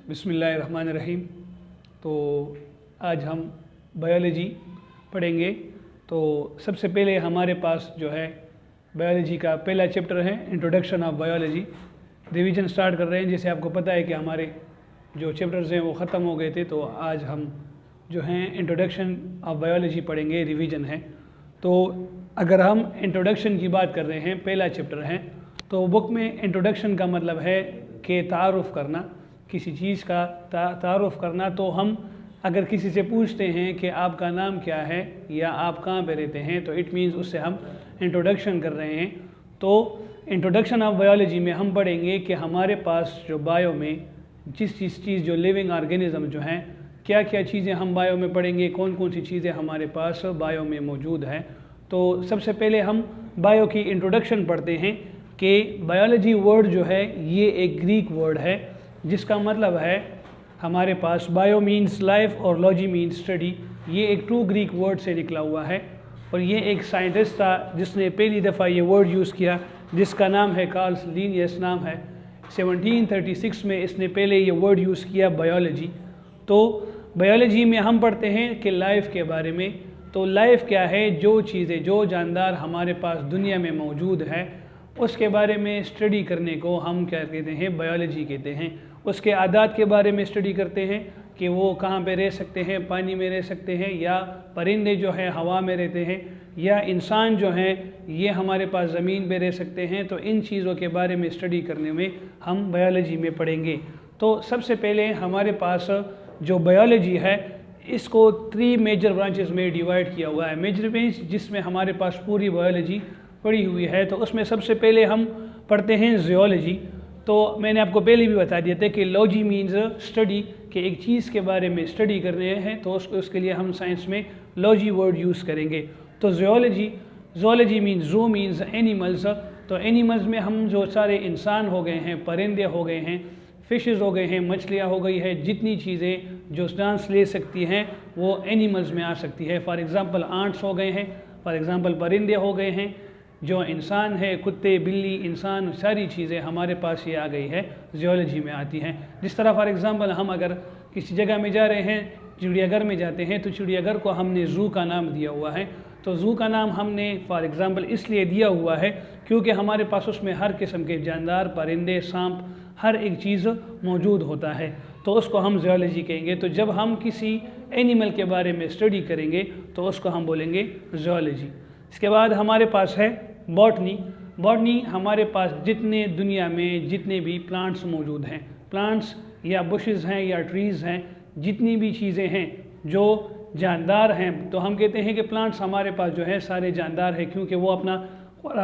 बिस्मिल्लाहिर्रहमानिर्रहीम। तो आज हम बायोलॉजी पढ़ेंगे। तो सबसे पहले हमारे पास जो है बायोलॉजी का पहला चैप्टर है introduction of biology. Revision start कर रहे हैं। जैसे आपको पता है कि हमारे जो चैप्टर्स हैं वो ख़त्म हो गए थे, तो आज हम जो हैं इंट्रोडक्शन ऑफ बायोलॉजी पढ़ेंगे, रिवीजन है। तो अगर हम इंट्रोडक्शन की बात कर रहे हैं, पहला चैप्टर है, तो बुक में इंट्रोडक्शन का मतलब है कि तारुफ़ करना, किसी चीज़ का तारुफ़ करना। तो हम अगर किसी से पूछते हैं कि आपका नाम क्या है या आप कहाँ पे रहते हैं, तो इट मीन्स उससे हम इंट्रोडक्शन कर रहे हैं। तो इंट्रोडक्शन ऑफ बायोलॉजी में हम पढ़ेंगे कि हमारे पास जो बायो में जिस चीज़ जो लिविंग ऑर्गेनिज़म जो हैं, क्या क्या चीज़ें हम बायो में पढ़ेंगे, कौन कौन सी चीज़ें हमारे पास बायो में मौजूद हैं। तो सबसे पहले हम बायो की इंट्रोडक्शन पढ़ते हैं कि बायोलॉजी वर्ड जो है ये एक ग्रीक वर्ड है, जिसका मतलब है हमारे पास बायो मीन्स लाइफ और लॉजी मीन्स स्टडी। ये एक ट्रू ग्रीक वर्ड से निकला हुआ है और ये एक साइंटिस्ट था जिसने पहली दफ़ा ये वर्ड यूज़ किया, जिसका नाम है कार्ल लिनियस नाम है। 1736 में इसने पहले ये वर्ड यूज़ किया बायोलॉजी। तो बायोलॉजी में हम पढ़ते हैं कि लाइफ के बारे में। तो लाइफ क्या है, जो चीज़ें, जो जानदार हमारे पास दुनिया में मौजूद है, उसके बारे में स्टडी करने को हम क्या कहते हैं, बायोलॉजी कहते हैं। उसके आदात के बारे में स्टडी करते हैं कि वो कहाँ पे रह सकते हैं, पानी में रह सकते हैं, या परिंदे जो हैं हवा में रहते हैं, या इंसान जो हैं ये हमारे पास ज़मीन पे रह सकते हैं। तो इन चीज़ों के बारे में स्टडी करने में हम बायोलॉजी में पढ़ेंगे। तो सबसे पहले हमारे पास जो बायोलॉजी है इसको 3 मेजर ब्रांचेस में डिवाइड किया हुआ है। मेजर ब्रांच जिसमें हमारे पास पूरी बायोलॉजी पढ़ी हुई है, तो उसमें सबसे पहले हम पढ़ते हैं ज़ियोलॉजी। तो मैंने आपको पहले भी बता दिया था कि लॉजी मीन्स स्टडी, कि एक चीज़ के बारे में स्टडी कर रहे हैं तो उसके लिए हम साइंस में लॉजी वर्ड यूज़ करेंगे। तो ज़ियोलॉजी मीन्स ज़ू मीन्स एनिमल्स। तो एनिमल्स में हम जो सारे इंसान हो गए हैं, परिंदे हो गए हैं, फिशेस हो गए हैं, मछलियाँ हो गई है, जितनी चीज़ें जो सांस ले सकती हैं वो एनिमल्स में आ सकती है। फॉर एग्ज़ाम्पल आंट्स हो गए हैं, फॉर एग्ज़ाम्पल परिंदे हो गए हैं, जो इंसान है, कुत्ते, बिल्ली, इंसान, सारी चीज़ें हमारे पास ये आ गई है, ज़ियोलॉजी में आती हैं। जिस तरह फॉर एग्ज़ाम्पल हम अगर किसी जगह में जा रहे हैं, चिड़ियाघर में जाते हैं, तो चिड़ियाघर को हमने ज़ू का नाम दिया हुआ है। तो ज़ू का नाम हमने फॉर एग्ज़ाम्पल इसलिए दिया हुआ है क्योंकि हमारे पास उसमें हर किस्म के जानदार, परिंदे, सांप, हर एक चीज़ मौजूद होता है, तो उसको हम ज़ियोलॉजी कहेंगे। तो जब हम किसी एनिमल के बारे में स्टडी करेंगे तो उसको हम बोलेंगे ज़ियोलॉजी। इसके बाद हमारे पास है बॉटनी हमारे पास जितने दुनिया में जितने भी प्लांट्स मौजूद हैं, प्लांट्स या बुशेस हैं या ट्रीज़ हैं, जितनी भी चीज़ें हैं जो जानदार हैं, तो हम कहते हैं कि प्लांट्स हमारे पास जो है सारे जानदार हैं, क्योंकि वो अपना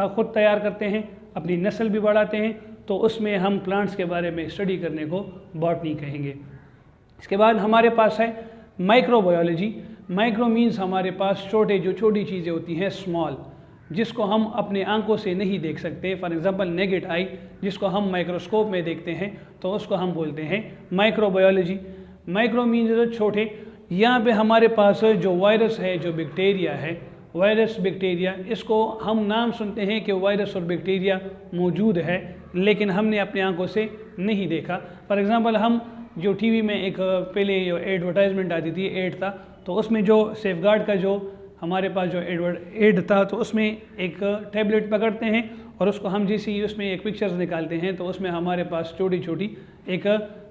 खुद तैयार करते हैं, अपनी नस्ल भी बढ़ाते हैं। तो उसमें हम प्लांट्स के बारे में स्टडी करने को बॉटनी कहेंगे। इसके बाद हमारे पास है माइक्रोबायोलॉजी। माइक्रो मीन्स हमारे पास जो छोटी चीज़ें होती हैं, स्मॉल, जिसको हम अपने आंखों से नहीं देख सकते। फॉर एग्जांपल नेकेड आई, जिसको हम माइक्रोस्कोप में देखते हैं, तो उसको हम बोलते हैं माइक्रोबायोलॉजी। माइक्रो मीन्स छोटे। यहाँ पे हमारे पास जो वायरस है, जो बैक्टीरिया है, वायरस, बैक्टीरिया, इसको हम नाम सुनते हैं कि वायरस और बैक्टीरिया मौजूद है, लेकिन हमने अपने आंखों से नहीं देखा। फॉर एग्ज़ाम्पल हम जो टीवी में एक पहले एडवर्टाइजमेंट आती थी, एड था, तो उसमें जो सेफगार्ड का जो हमारे पास जो एड था, तो उसमें एक टैबलेट पकड़ते हैं और उसको हम जैसे उसमें एक पिक्चर्स निकालते हैं, तो उसमें हमारे पास छोटी छोटी एक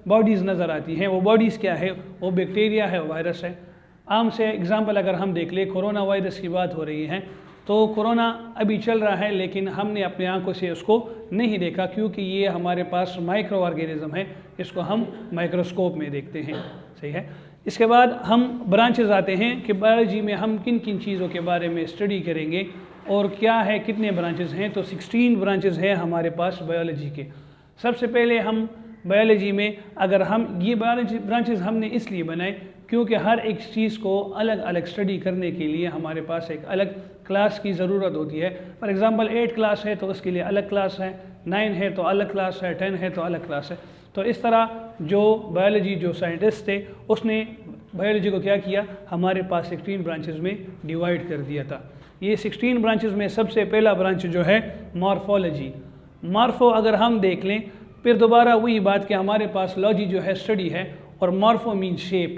बॉडीज़ नज़र आती हैं। वो बॉडीज़ क्या है, वो बैक्टीरिया है, वायरस है। आम से एग्ज़ाम्पल अगर हम देख लें, कोरोना वायरस की बात हो रही है, तो कोरोना अभी चल रहा है, लेकिन हमने अपने आंखों से उसको नहीं देखा, क्योंकि ये हमारे पास माइक्रो ऑर्गेनिज्म है, इसको हम माइक्रोस्कोप में देखते हैं। सही है। इसके बाद हम ब्रांचेस आते हैं कि बायोलॉजी में हम किन किन चीज़ों के बारे में स्टडी करेंगे और क्या है, कितने ब्रांचेस हैं। तो 16 ब्रांचेस हैं हमारे पास बायोलॉजी के। सबसे पहले हम बायोलॉजी में अगर हम ये बायोलॉजी ब्रांचेस हमने इसलिए बनाए क्योंकि हर एक चीज़ को अलग अलग स्टडी करने के लिए हमारे पास एक अलग क्लास की ज़रूरत होती है। फॉर एग्ज़ाम्पल 8 क्लास है तो उसके लिए अलग क्लास है, 9 है तो अलग क्लास है, 10 है तो अलग क्लास है। तो इस तरह जो बायोलॉजी जो साइंटिस्ट थे उसने बायोलॉजी को क्या किया, हमारे पास 16 ब्रांचेस में डिवाइड कर दिया था। ये 16 ब्रांचेस में सबसे पहला ब्रांच जो है मॉर्फोलॉजी। मॉर्फो अगर हम देख लें फिर दोबारा वही बात कि हमारे पास लॉजी जो है स्टडी है, और morpho mean shape,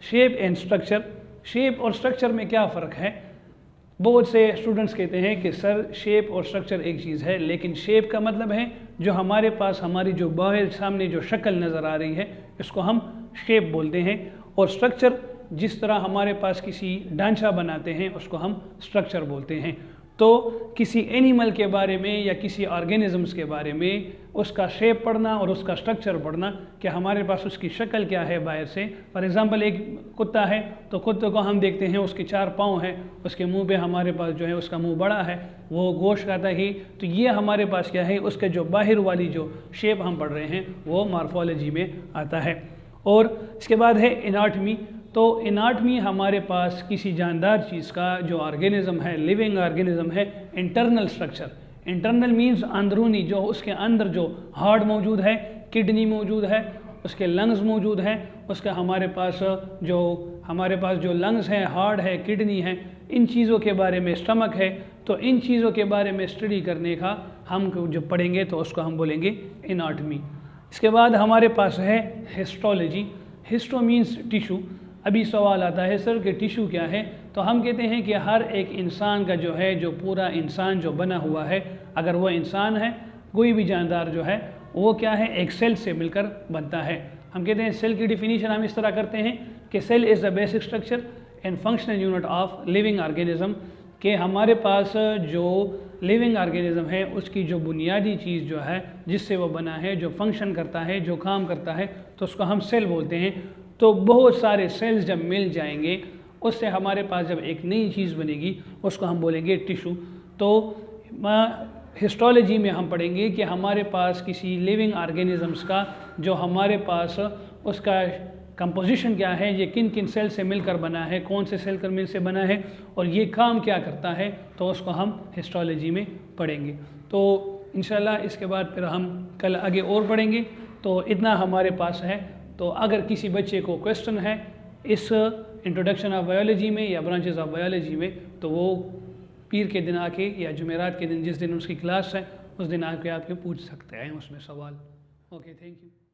shape and structure. Shape और स्ट्रक्चर में क्या फ़र्क है? बहुत से स्टूडेंट्स कहते हैं कि सर शेप और स्ट्रक्चर एक चीज़ है, लेकिन शेप का मतलब है जो हमारे पास हमारी जो बाहर सामने जो शक्ल नज़र आ रही है इसको हम शेप बोलते हैं, और स्ट्रक्चर जिस तरह हमारे पास किसी ढांचा बनाते हैं उसको हम स्ट्रक्चर बोलते हैं। तो किसी एनिमल के बारे में या किसी ऑर्गेनिज़म्स के बारे में उसका शेप पढ़ना और उसका स्ट्रक्चर पढ़ना कि हमारे पास उसकी शक्ल क्या है बाहर से। फॉर एग्ज़ाम्पल एक कुत्ता है तो कुत्ते को हम देखते हैं उसके 4 पाँव हैं, उसके मुंह पे हमारे पास जो है उसका मुंह बड़ा है, वो गोश्त खाता ही, तो ये हमारे पास क्या है, उसके जो बाहर वाली जो शेप हम पढ़ रहे हैं वो मॉर्फोलॉजी में आता है। और इसके बाद है एनाटमी। तो एनाटमी हमारे पास किसी जानदार चीज़ का जो ऑर्गेनिज़म है, लिविंग ऑर्गेनिज़म है, इंटरनल स्ट्रक्चर। इंटरनल मीन्स अंदरूनी, जो उसके अंदर जो हार्ट मौजूद है, किडनी मौजूद है, उसके लंग्स मौजूद हैं, उसका हमारे पास जो लंग्स हैं, हार्ट है, किडनी है, इन चीज़ों के बारे में, स्टमक है, तो इन चीज़ों के बारे में स्टडी करने का हम जो पढ़ेंगे तो उसको हम बोलेंगे एनाटमी। इसके बाद हमारे पास है हिस्टोलॉजी। Histo means tissue. अभी सवाल आता है सर कि टिशू क्या है, तो हम कहते हैं कि हर एक इंसान का जो है, जो पूरा इंसान जो बना हुआ है, अगर वो इंसान है, कोई भी जानदार जो है वो क्या है, एक सेल से मिलकर बनता है। हम कहते हैं सेल की डिफिनीशन हम इस तरह करते हैं कि cell is the basic structure and functional unit of living organism, कि हमारे पास जो लिविंग ऑर्गेनिज्म है उसकी जो बुनियादी चीज़ जो है जिससे वो बना है, जो फंक्शन करता है, जो काम करता है, तो उसको हम सेल बोलते हैं। तो बहुत सारे सेल्स जब मिल जाएंगे उससे हमारे पास जब एक नई चीज़ बनेगी उसको हम बोलेंगे टिशू। तो हिस्टोलॉजी में हम पढ़ेंगे कि हमारे पास किसी लिविंग ऑर्गेनिजम्स का जो हमारे पास उसका कंपोजिशन क्या है, ये किन किन सेल से मिलकर बना है, कौन से सेल कर मिल से बना है और ये काम क्या करता है, तो उसको हम हिस्टोलॉजी में पढ़ेंगे। तो इंशाल्लाह इसके बाद फिर हम कल आगे और पढ़ेंगे। तो इतना हमारे पास है। तो अगर किसी बच्चे को क्वेश्चन है इस इंट्रोडक्शन ऑफ बायोलॉजी में या ब्रांचेस ऑफ बायोलॉजी में, तो वो पीर के दिन आके या जुमेरात के दिन जिस दिन उसकी क्लास है उस दिन आके आपके पूछ सकते हैं उसमें सवाल। Okay, thank you.